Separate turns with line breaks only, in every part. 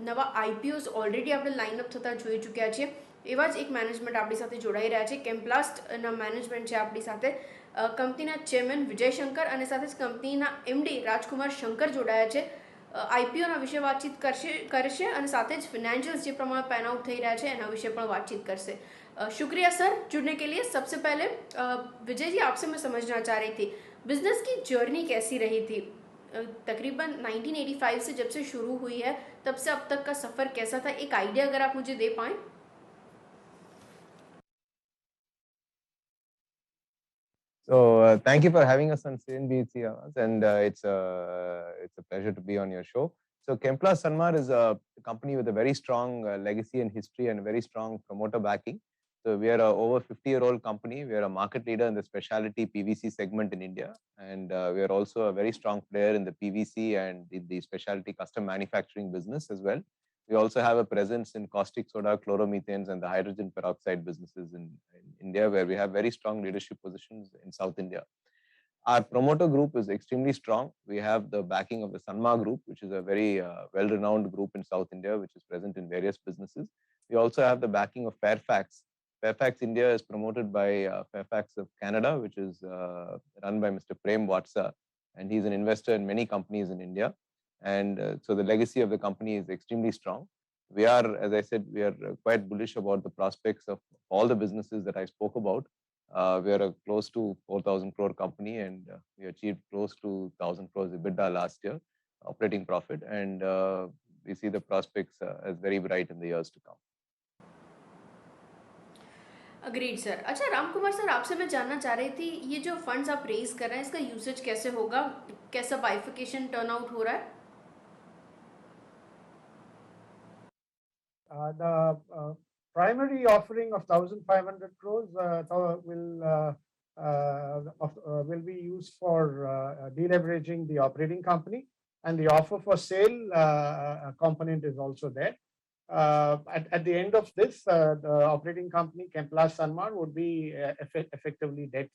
નવા આઈપીઓસ ઓલરેડી આપણે લાઇનઅપ થતા જોઈ ચૂક્યા છીએ. એવા જ એક મેનેજમેન્ટ આપણી સાથે જોડાઈ રહ્યા છે. કેમ્પ્લાસ્ટના મેનેજમેન્ટ છે આપણી સાથે. કંપનીના ચેરમેન વિજય શંકર અને સાથે જ કંપનીના એમડી રાજકુમાર શંકર જોડાયા છે. આઈપીઓના વિશે વાતચીત કરશે અને સાથે જ ફિनेंशियल्स જે प्रमाण पैन आउट થઈ રહ્યા છે એના વિશે પણ વાતચीत करसे. शुक्रिया सर जुड़ने के लिए. सबसे पहले विजय जी, आपसे मैं समझना चाह रही थी बिजनेस की जर्नी कैसी रही थी. तकरीबन 1985 से जब से शुरू हुई है तब से अब तक का सफ़र कैसा था, एक आइडिया अगर आप मुझे दे पाएं.
So thank you for having us on CNBC, and it's a pleasure to be on your show. So Chemplast Sanmar is a company with a very strong legacy and history and very strong promoter backing. So we are a over 50-year-old company. We are a market leader in the specialty PVC segment in India, and we are also a very strong player in the PVC and in the specialty custom manufacturing business as well. We also have a presence in caustic soda, chloromethanes, and the hydrogen peroxide businesses in India, where we have very strong leadership positions in South India. Our promoter group is extremely strong. We have the backing of the Sanmar Group, which is a very well-renowned group in South India, which is present in various businesses. We also have the backing of Fairfax. Fairfax India is promoted by Fairfax of Canada, which is run by Mr. Prem Watsa, and he's an investor in many companies in India. And so the legacy of the company is extremely strong. We are, as I said, we are quite bullish about the prospects of all the businesses that I spoke about. We are a close to 4,000 crore company, and we achieved close to 1,000 crores EBITDA last year, operating profit, and we see the prospects as very bright in the years to come.
Agreed sir. अच्छा Ramkumar sir, आपसे मैं जानना चाह रही थी, ये जो funds आप रेज कर रहे हैं इसका यूसेज कैसे होगा, कैसा बाइफिकेशन टर्न आउट हो रहा है?
The primary offering of 1,500 crores will be used for deleveraging the operating company, and the offer for sale component is also there. At the end of this, the operating company, Chemplast Sanmar, would be effectively debt.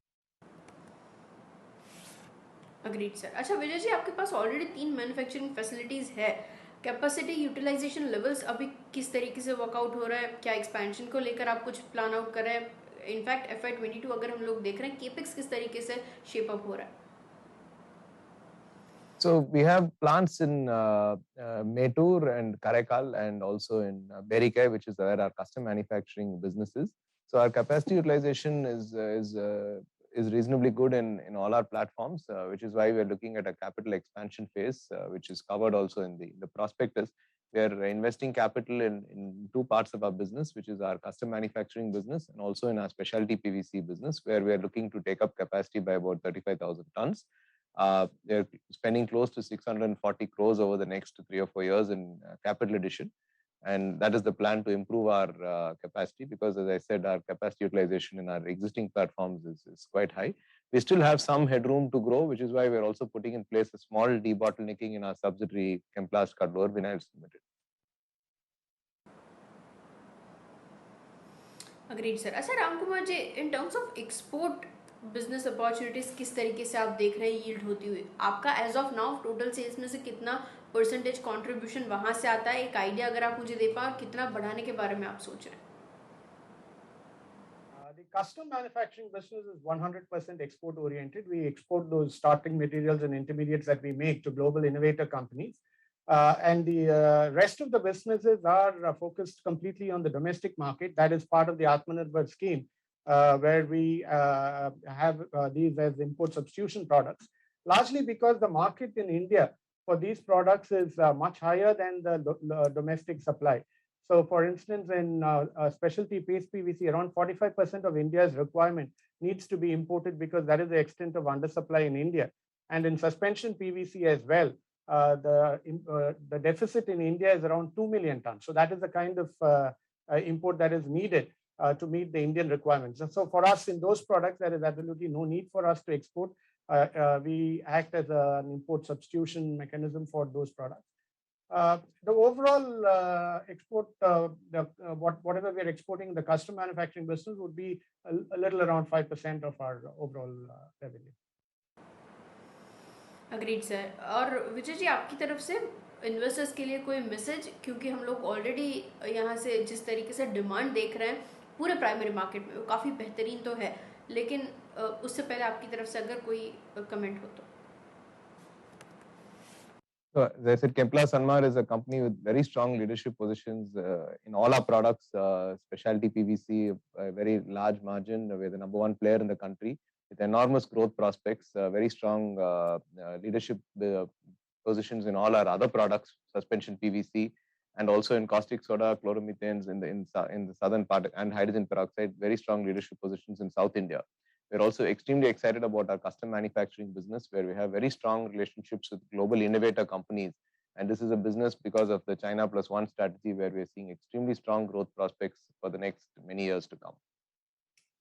Agreed sir. अच्छा विजय जी, आपके पास already 3 manufacturing facilities है. Capacity utilisation levels अभी किस तरीके से workout हो रहा है, क्या एक्सपेंशन को लेकर आप कुछ प्लान आउट कर रहे हैं? इनफैक्ट FY22 अगर हम लोग देख रहे हैं, केपेक्स किस तरीके से शेप अप हो रहा है?
So we have plants in Mettur and Karaikal, and also in Berikay, which is where our custom manufacturing business is. So our capacity utilization is reasonably good in all our platforms, which is why we are looking at a capital expansion phase, which is covered also in the prospectus. We are investing capital in 2 parts of our business, which is our custom manufacturing business and also in our specialty PVC business, where we are looking to take up capacity by about 35,000 tons. They're spending close to 640 crores over the next 3 or 4 years in capital addition. And that is the plan to improve our capacity, because as I said, our capacity utilization in our existing platforms is quite high. We still have some headroom to grow, which is why we're also putting in place a small debottlenecking in our subsidiary Chemplast Cuddalore Vinyls Limited.
Agreed, sir. अच्छा रामकुमार जी, in terms of export business opportunities किस तरीके से आप देख रहे हैं yield होती हुई? आपका as of now total sales में से कितना परसेंटेज कंट्रीब्यूशन वहां से आता है, एक आइडिया अगर आप मुझे दे पाएं, और कितना बढ़ाने के बारे में आप सोच रहे हैं?
The custom manufacturing business is 100% export oriented. We export those starting materials and intermediates that we make to global innovator companies. And the rest of the businesses are focused completely on the domestic market. That is part of the Atmanirbhar scheme, where we have these as import substitution products, largely because the market in India for these products is much higher than the domestic supply. So for instance, in specialty paste PVC, around 45% of India's requirement needs to be imported, because that is the extent of undersupply in India. And in suspension PVC as well, the deficit in India is around 2 million tons. So that is the kind of import that is needed to meet the Indian requirements. And so for us in those products, there is absolutely no need for us to export. We act as an import substitution mechanism for those products. The overall export, whatever we are exporting in the custom manufacturing business would be a little around 5% of our overall revenue.
Agreed sir. और विजय जी, आपकी तरफ से investors के लिए कोई message, क्योंकि हम लोग ऑलरेडी यहाँ से जिस तरीके से डिमांड देख रहे हैं पूरे प्राइमरी मार्केट में वो काफ़ी बेहतरीन तो है, लेकिन उससे पहले आपकी तरफ से अगर कोई कमेंट हो तो।
So, as I said, Kempla Sanmar is a company with very strong leadership positions in all our products, specialty PVC, a very large margin. We're the number one player in the country with enormous growth prospects, very strong leadership positions in all our other products, suspension PVC, and also in caustic soda, chloromethanes in the southern part, and hydrogen peroxide, very strong leadership positions in South India. We're also extremely excited about our custom manufacturing business, where we have very strong relationships with global innovator companies. And this is a business because of the China Plus One strategy, where we're seeing extremely strong growth prospects for the next many years to come.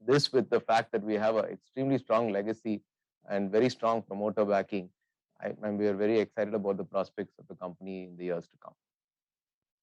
This, with the fact that we have an extremely strong legacy and very strong promoter backing, and we are very excited about the prospects of the company in the years to come.